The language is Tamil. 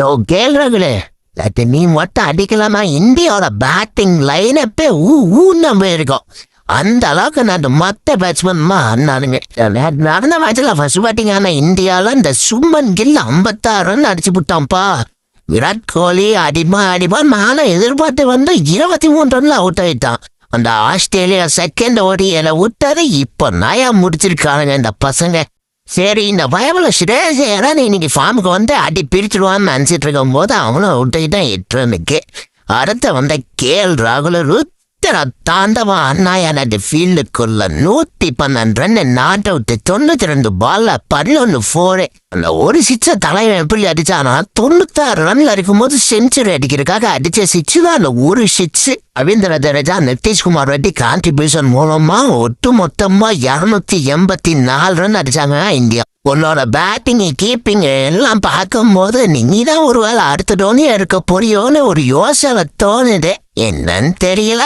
யோ கேள்றங்களே அது நீ மட்டும் அடிக்கலாமா? இந்தியாவோட பேட்டிங் லைனப்பே ஊன்னு போயிருக்கோம். அந்த அளவுக்கு நான் மொத்த பேட்ஸ்மேன்மா ஆனானுங்க. நடந்த மேட்ச்ல ஃபர்ஸ்ட் பேட்டிங் ஆன இந்தியாவில் இந்த சுமன் கில் 56 ரன் அடிச்சு விட்டான்ப்பா. விராட் கோலி அடிப்பான் மேலே எதிர்பார்த்து வந்து 23 ரன்ல அவுட் ஆயிட்டான். அந்த ஆஸ்திரேலியா செகண்ட் ஓடியில விட்டாரு. இப்போ நயா முடிச்சிருக்கானுங்க இந்த பசங்க. சரி, இந்த பயபல ஸ்ரேயஸ் இன்னைக்கு ஃபார்முக்கு வந்து அடி பிரிச்சுடுவான்னு நினச்சிட்டு இருக்கும் போது அவனும் விட்டுக்கிட்டான் 8 ரன்னுக்கு. அடுத்த வந்த ராகுல் தாண்டவா அண்ணாயான ஃபீல்டுக்குள்ள 112 ரன் நாட் அவுட். 92 பால்ல 11 4. அந்த ஒரு சிக்ஸ தலைவன் எப்படி அடிச்சானா 96 ரன்ல இருக்கும்போது செஞ்சுரி அடிக்கிறதுக்காக அடிச்ச சிக்ஸ் தான் அந்த ஒரு சிக்ஸ். ரவீந்திர ஜடேஜா நிதிஷ்குமார் ரெட்டி கான்ட்ரிபியூஷன் மூலமா ஒட்டு மொத்தமா 284 ரன் அடிச்சாங்க இந்தியா. உன்னோட பேட்டிங் கீப்பிங் எல்லாம் பார்க்கும் போது நீதான் ஒருவேளை அடுத்த டோனியா இருக்க போறியோன்னு ஒரு யோசனை தோணுது. என்னன்னு தெரியல.